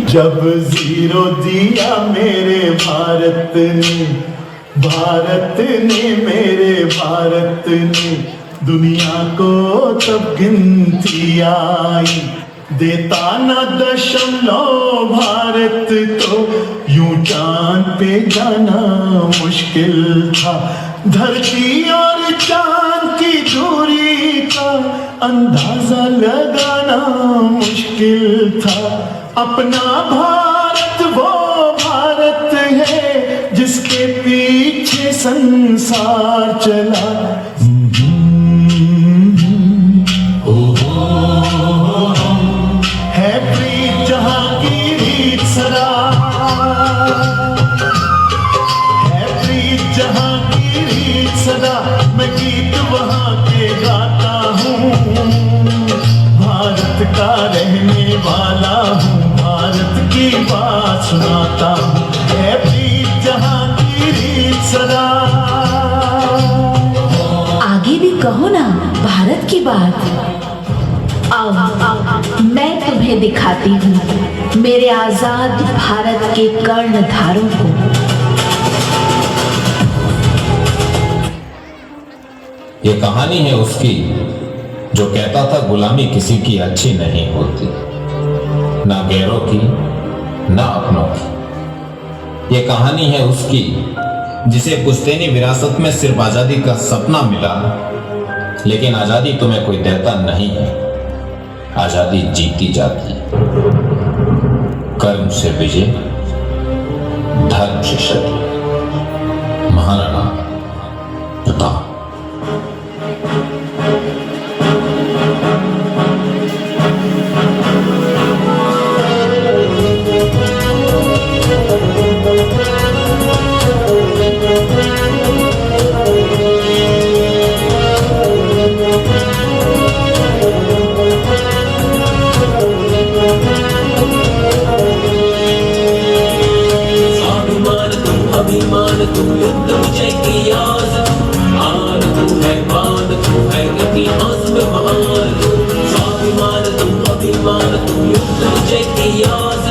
जब जीरो दिया मेरे भारत ने मेरे भारत ने दुनिया को तब गिनती आई। देता न दशमलव भारत तो यूं चांद पे जाना मुश्किल था। धरती और चांद की दूरी का अंदाजा लगाना मुश्किल था। अपना भारत वो भारत है जिसके पीछे संसार चला। है प्रीत जहां की रीत सदा, है प्रीत जहां की रीत सदा। मैं गीत वहां के गाता हूँ, भारत का रहने वाला हूँ, भारत की बात सुनाता हूँ। है प्रीत जहां की रीत सदा। आगे भी कहो ना भारत की बात। आओ मैं तुम्हें दिखाती हूँ मेरे आजाद भारत के कर्णधारों को। ये कहानी है उसकी जो कहता था गुलामी किसी की अच्छी नहीं होती, ना गैरों की ना अपनों की। ये कहानी है उसकी जिसे पुश्तैनी विरासत में सिर्फ आजादी का सपना मिला, लेकिन आजादी तुम्हें कोई देता नहीं है, आजादी जीती जाती है। कर्म से विजय, धर्म से सत्य। महाराणा प्रताप। अभिमान तू युद्ध विजय की आस, आन तू है मान तू है इतिहास में महान। स्वाभिमान तू अभिमान तू युद्ध विजय की आस,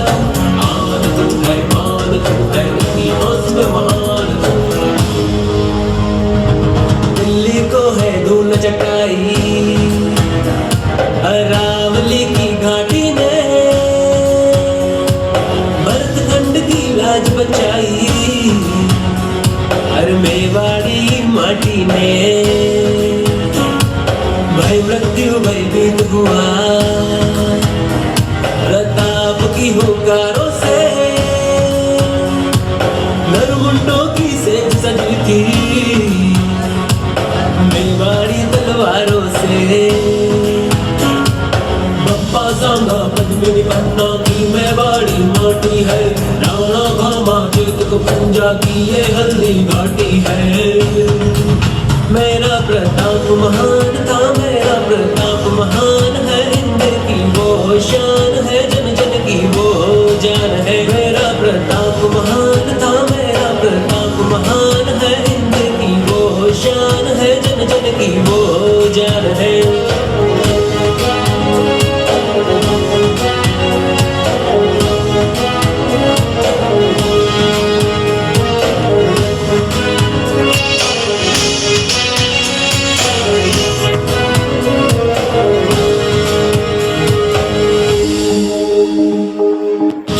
आन तू है मान तू है इतिहास में महान। दिल्ली को है धूल चटाई अरावली की घाटी ने, भरतखंड की लाज बचाई हर मेवाड़ी माटी ने। भय मृत्यु भयभीत हुआ प्रताप की हुंकारों से, नरमुंडों की सेज सजी थी मेवाड़ी तलवारों से। बप्पा सांगा पद्मिनी पन्ना की मेवाड़ी माटी है, राणा भामा चेतक पंजा की ये हल्दी घाटी है। मेरा प्रताप महान था, मेरा प्रताप महान है, हिंद की वो शान है, जन जन की वो जान है। मेरा प्रताप महान था, मेरा प्रताप महान है, हिंद की वो शान है, जन जन की वो जान है।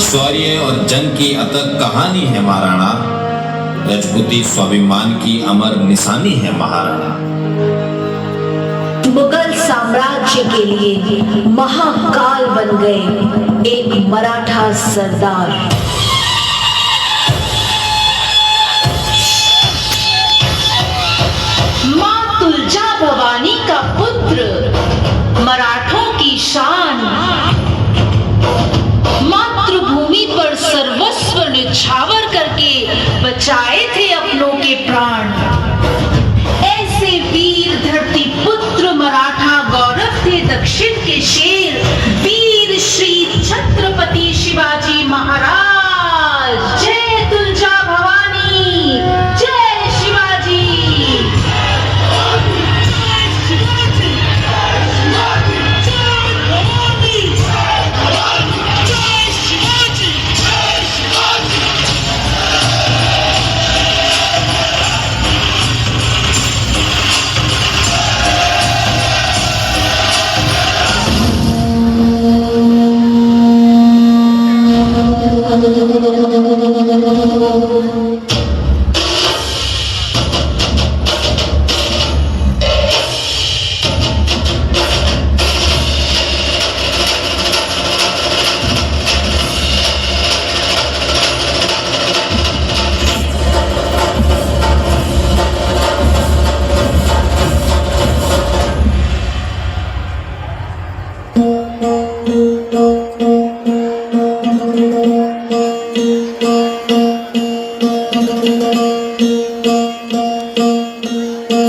शौर्य और जंग की अतक कहानी है महाराणा, रजपूती स्वाभिमान की अमर निशानी है महाराणा। मुगल साम्राज्य के लिए महाकाल बन गए एक मराठा सरदार। मां तुलजा भवानी का पुत्र, मराठों की शान, मातृभूमि पर सर्वस्व न्यौछावर करके बचाए थे अपनों के प्राण। ऐसे वीर धरती पुत्र मराठा गौरव थे दक्षिण के शेर, वीर श्री छत्रपति शिवाजी महाराज। जय तुलजा भवानी, जय शिवाजी।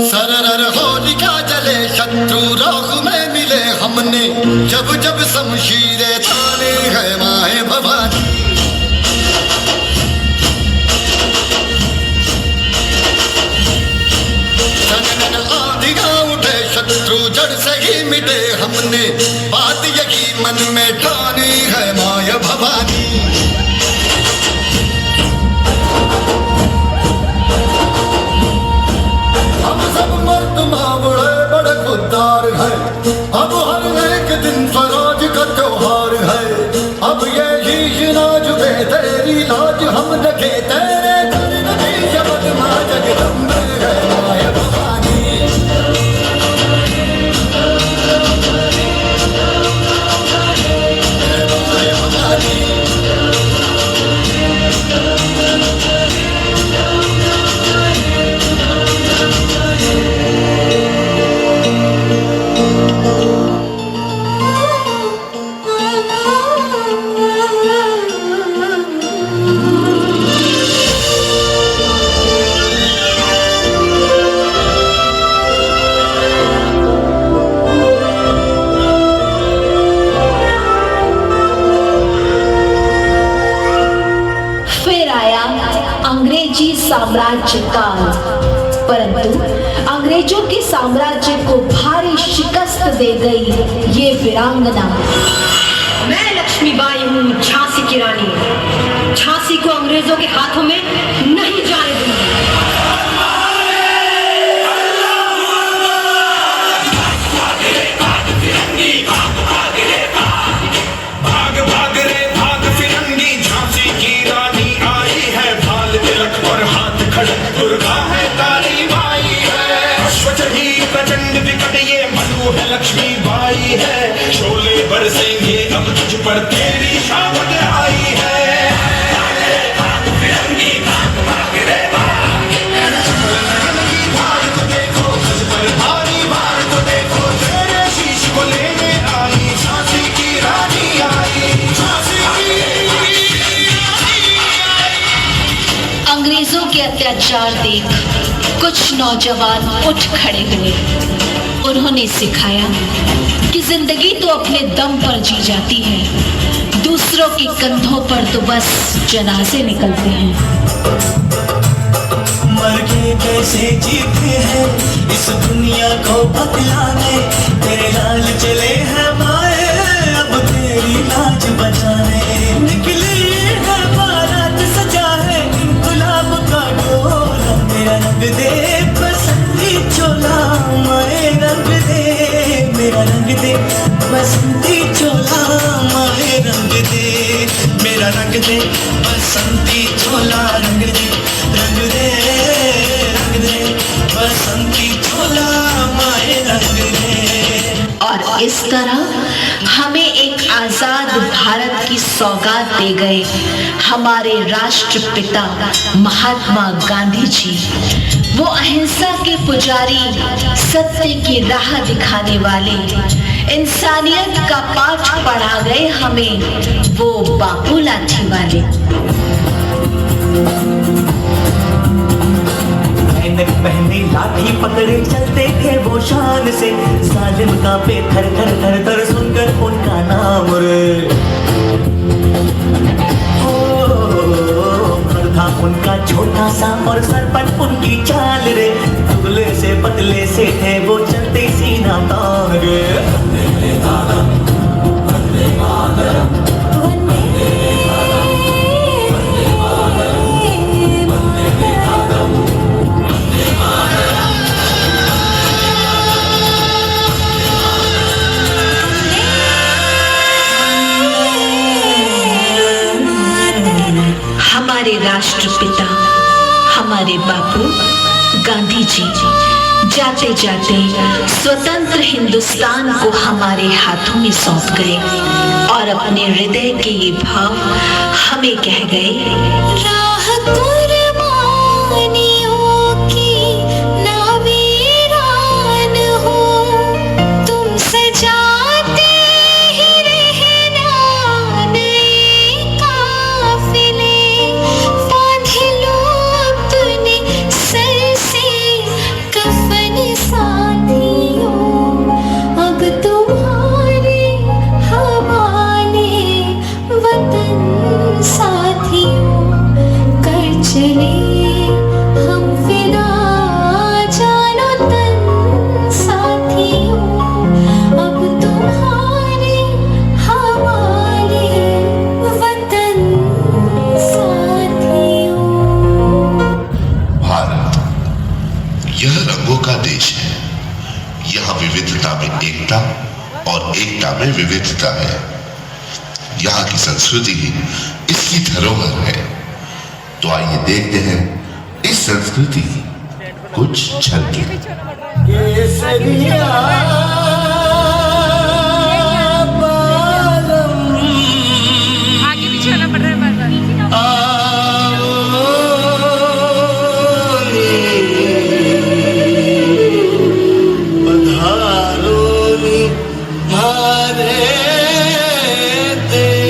सरर होलिका जले शत्रु राह में मिले हमने, जब जब शमशीरें ताने है माए भवानी। सनन आंधियां उठे शत्रु जड़ से ही मिटे हमने, बात यही मन में ठानी है माए भवानी। हम सब मर्द मावड़े बड़े खुददार हैं, अब हर एक दिन स्वराज का त्योहार है। अब ये शीश ना झुके तेरी लाज हम रखे, तेरे दर्द की शब्द मां जगदम्बे है माया भवानी। है माया भवानी। फिर आया अंग्रेजी साम्राज्य काल, परंतु अंग्रेजों के साम्राज्य को भारी शिकस्त दे गई ये वीरांगना। मैं लक्ष्मीबाई हूँ, झांसी की रानी। झांसी को अंग्रेजों के हाथों में नहीं जाने दूंगी। भाग भाग रे भाग फिरंगी, झांसी की रानी आई है। भाल तिलक और हाथ खड़क, दुर्गा है काली माई है। अश्वचढ़ी प्रचंड विकट ये मनु है, लक्ष्मीबाई है। शोले बरसेंगे अब तुझ पर, तेरी शामत आई है। भाग फिरंगी भाग भाग रे भाग, की भाग को देखो, तुझ पर भारी भार को देखो। तेरे शीश को लेने आई झांसी की रानी आई, झांसी की अंग्रेजों के अत्याचार देख कुछ नौजवान उठ खड़े हुए। उन्होंने सिखाया कि जिंदगी तो अपने दम पर जी जाती है, दूसरों के कंधों पर तो बस जनाजे निकलते हैं। मर के कैसे जीते हैं इस दुनिया को बतलाने, तेरे लाल चले हैं माए अब तेरी लाज बचाने। निकली है बारात सजा है गुलाब का डोला, मेरा रंग दे बसंती चोला माए रंग दे, मेरा रंग दे बसंती चोला माए रंग दे, मेरा रंग दे बसंती चोला रंग दे, रंग दे रंग दे बसंती चोला माए रंग दे। और इस तरह हमें एक आजाद भारत की सौगात दे गए हमारे राष्ट्रपिता महात्मा गांधी जी। वो अहिंसा के पुजारी, सत्य की राह दिखाने वाले, इंसानियत का पाठ पढ़ा गए हमें वो बापू लाठी वाले। ऐनक पहने लाठी पकड़े चलते थे वो शान से, जालिम कांपे थर थर थर थर सुनकर उनका नाम रे। घर था उनका छोटा सा और सर पर उनकी चाल रे, दुबले से पतले से थे वो चलते सीना तान रे। हमारे राष्ट्रपिता, हमारे बापू गांधी जी जाते जाते स्वतंत्र हिंदुस्तान को हमारे हाथों में सौंप गए और अपने हृदय के ये भाव हमें कह गए, राह कुर्बानियों की ना वीरान हो, तुम सजाते ही रहना नए साथियों कर चले हम फिदा जानो तन साथियों अब तुम्हारे हवाले वतन साथियों। भारत यह रंगों का देश है। यहाँ विविधता में एकता और एकता में विविधता है। यहाँ की संस्कृति ही इसकी धरोहर है। तो आइए देखते हैं इस संस्कृति की कुछ झलकें। केसरिया बालम आगे पीछे होना पड़ रहा है बार बार। बधारोनी मारे देश।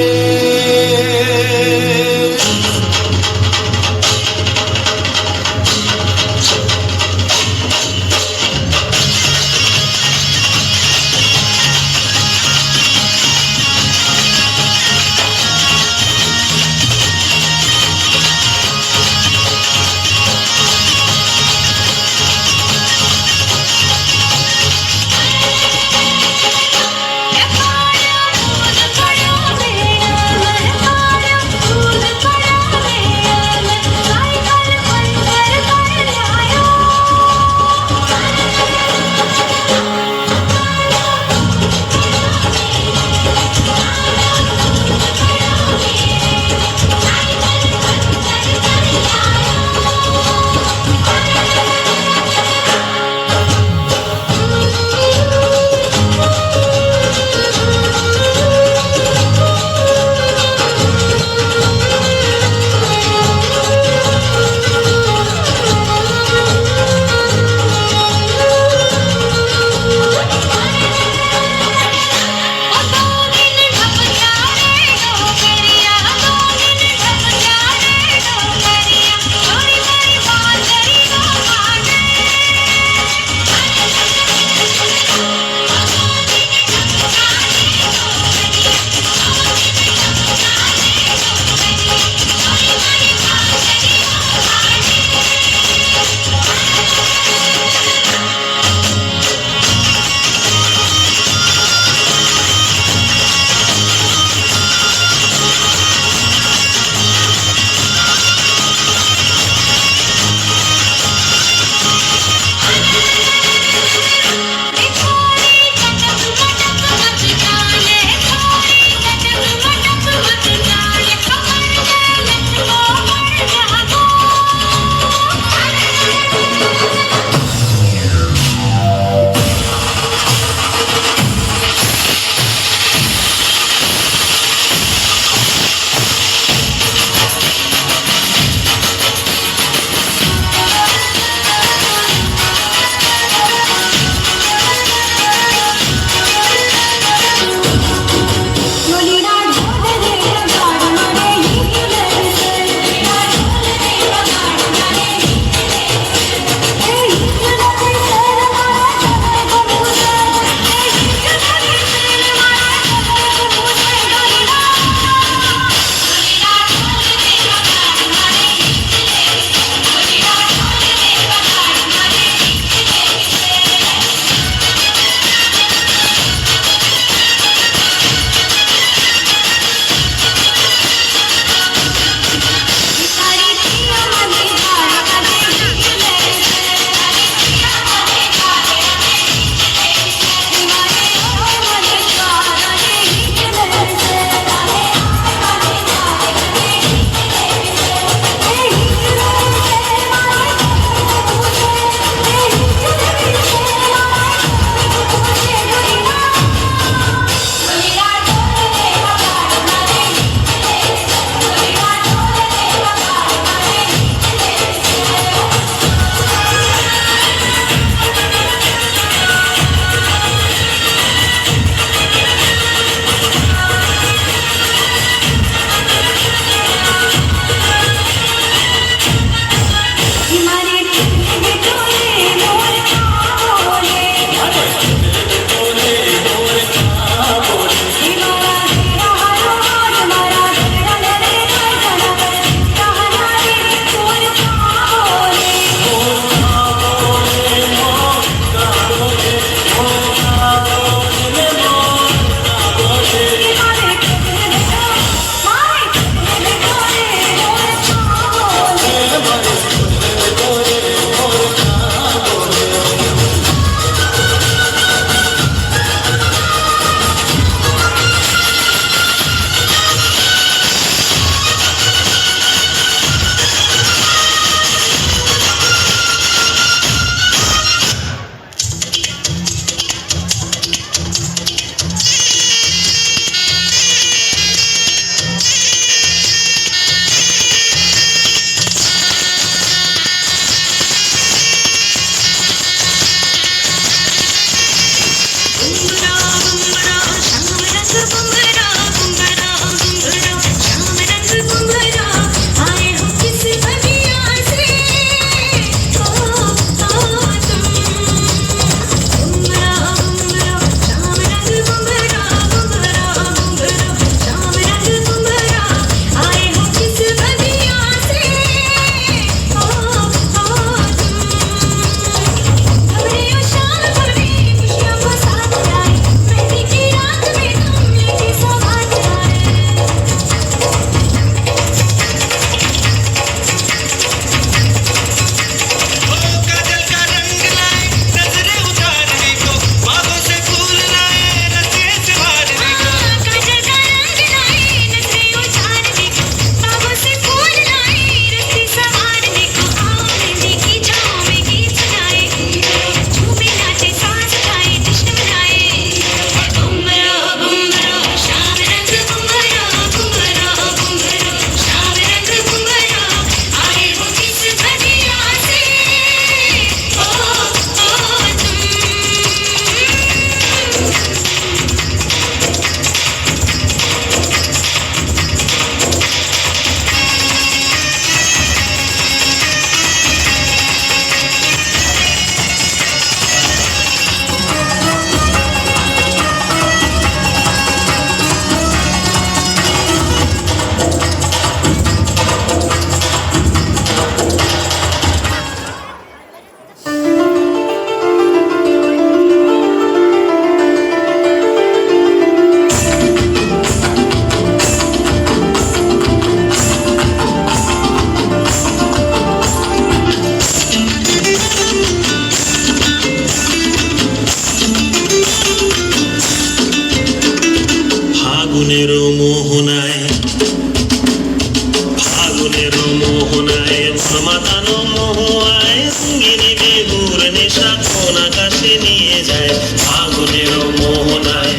ফাগুনের মোহনায় মন মাতানো মোহায় সঙ্গিনী বেগুর নেশা কোন আকাশে নিয়ে যায় ফাগুনের মোহনায়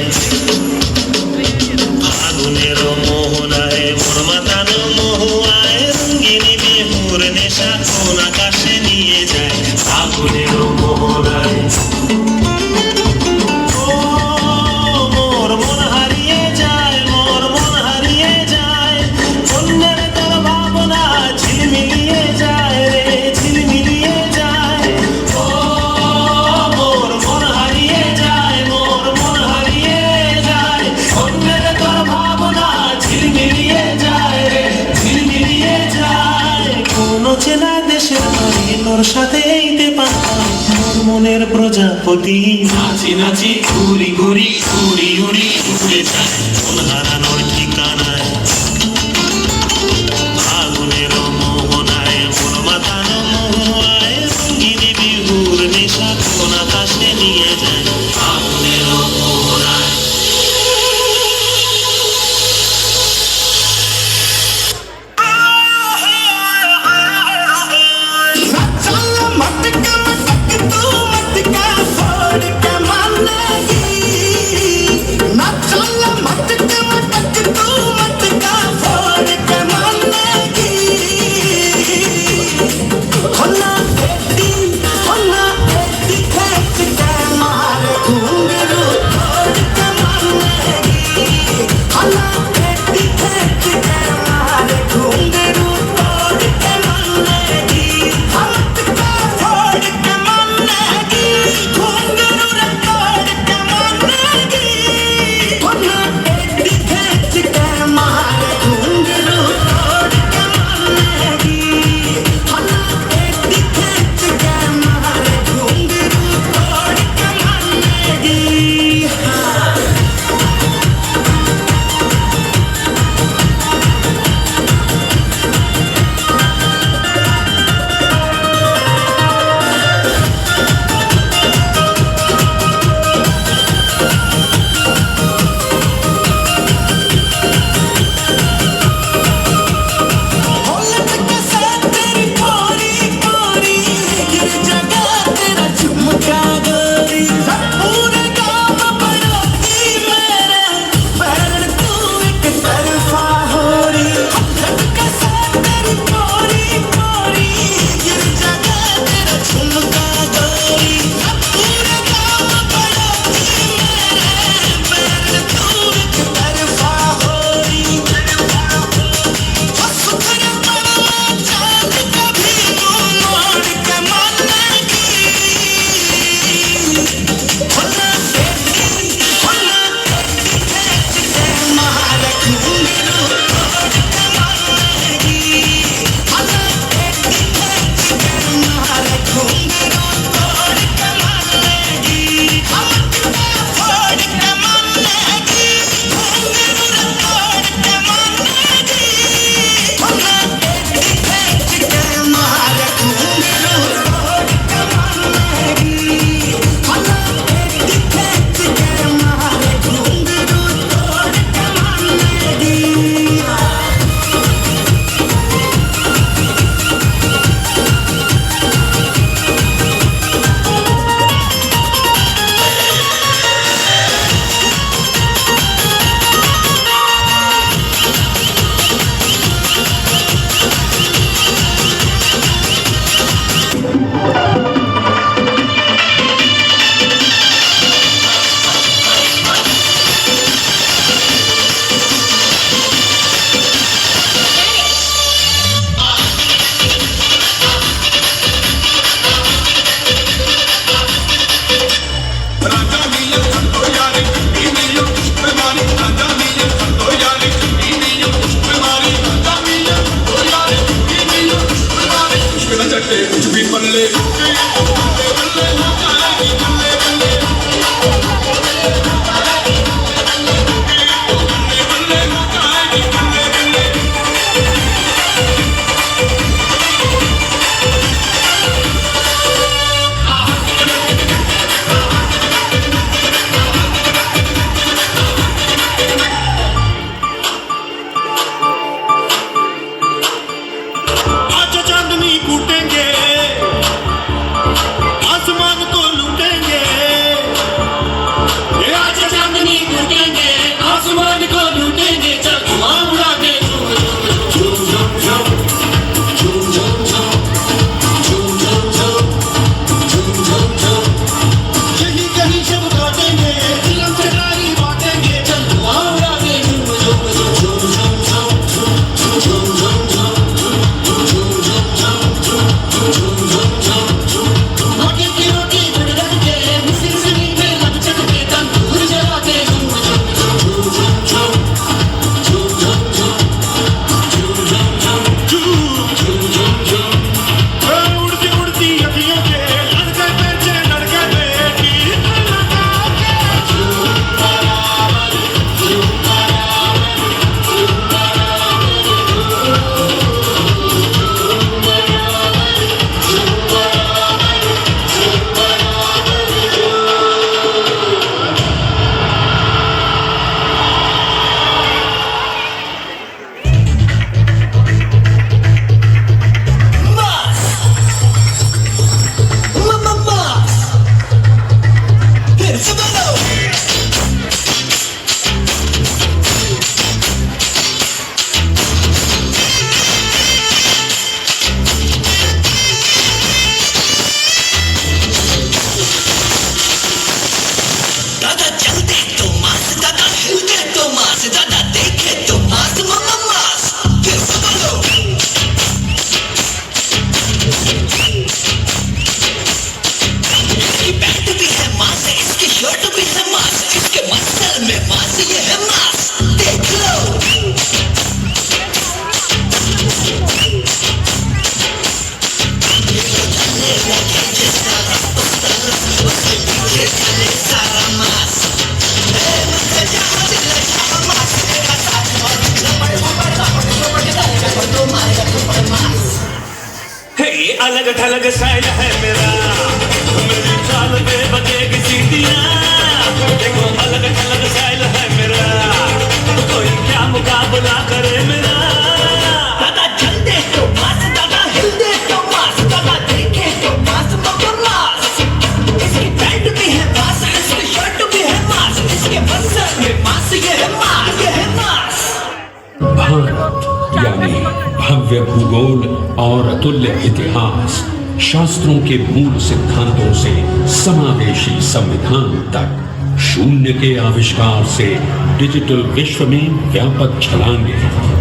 ফাগুনের মোহনায় মন মাতানো মোহায় সঙ্গিনী বেগুর নেশা কোন আকাশে নিয়ে যায় ফাগুনের মোহনায় চেনা দেশের বাড়ি তোর সাথে এইতে পারতাম মোর মনের প্রজাপতি নাচি নাচি ঘুরি ঘুরি উড়ি উড়ি উড়ে যায় কোন হারানোর ঠিকানায় ফাগুনের মোহনায় মন মাতানো মোহায় সঙ্গিনী বিহুর নেশা কোন আকাশে নিয়ে যায় ফাগুনের মোহনায় मटका अलग थलग स्टाइल है मेरा, मेरी चाल पे बजेगी सीटियां। देखो अलग थलग स्टाइल है मेरा, कोई क्या मुकाबला करे मेरा। दादा चल दे तो मास, दादा हिल दे तो मास, दादा देखे तो मास मगर मास। इसकी पैंट भी है मास, इसकी शर्ट भी है मास, इसके बक्सर में मास, ये है मास, ये है मास। भारत यानी भव्य भूगोल और अतुल्य इतिहास, शास्त्रों के मूल सिद्धांतों से समावेशी संविधान तक, शून्य के आविष्कार से डिजिटल विश्व में व्यापक छलांगे,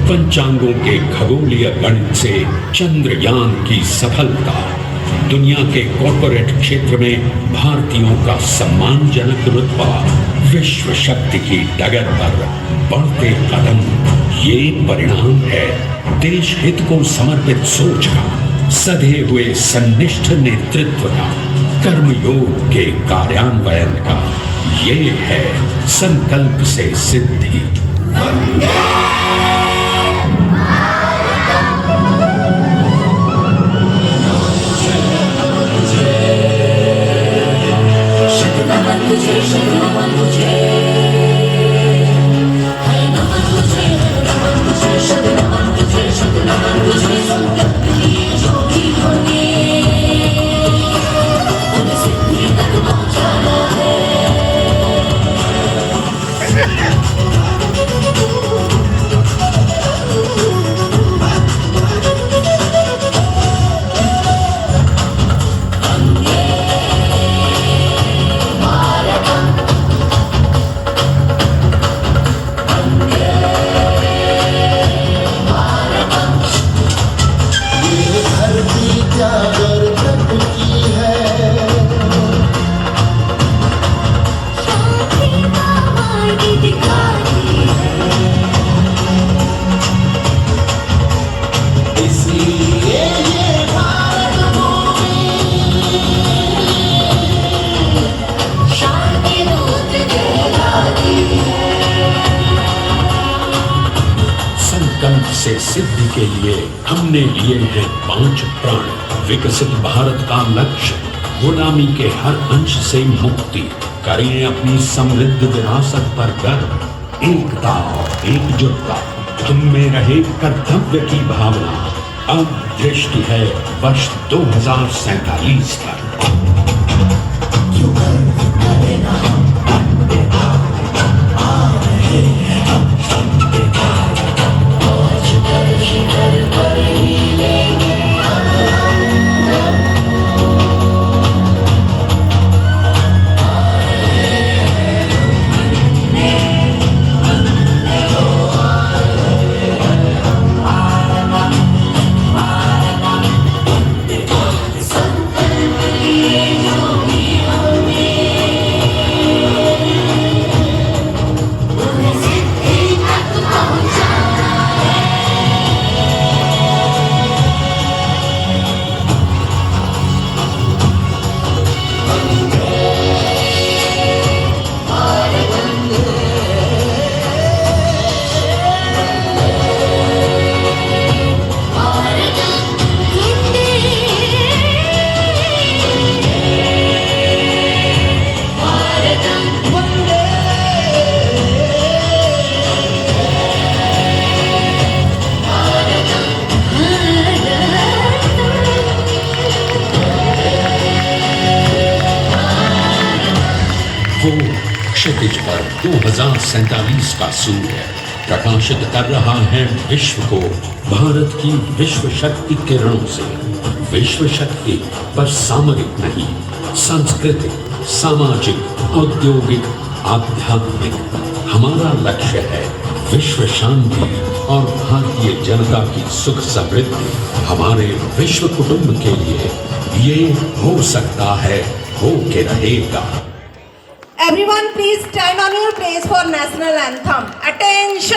पंचांगों के खगोलीय गणित से चंद्रयान की सफलता, दुनिया के कॉर्पोरेट क्षेत्र में भारतीयों का सम्मानजनक रुतबा, विश्व शक्ति की डगर पर बढ़ते कदम, ये परिणाम है देश हित को समर्पित सोच का, सधे हुए सन्निष्ठ नेतृत्व का, कर्मयोग के कार्यान्वयन का। ये है संकल्प से सिद्धि। संकल्प से सिद्धि के लिए हमने लिए हैं 5 प्रण। विकसित भारत का लक्ष्य, गुलामी के हर अंश से मुक्ति, करें अपनी समृद्ध विरासत पर गर्व, एकता और एकजुटता, हम में रहे कर्तव्य की भावना। अब दृष्टि है वर्ष 2047 पर। वो क्षितिज पर 2047 का सूर्य प्रकाशित कर रहा है विश्व को भारत की विश्व शक्ति किरणों से। विश्व शक्ति पर सामरिक नहीं, सांस्कृतिक, सामाजिक, औद्योगिक, आध्यात्मिक। हमारा लक्ष्य है विश्व शांति और भारतीय जनता की सुख समृद्धि। हमारे विश्व कुटुंब के लिए ये हो सकता है, हो के रहेगा। Everyone please stand on your place for national anthem. Attention!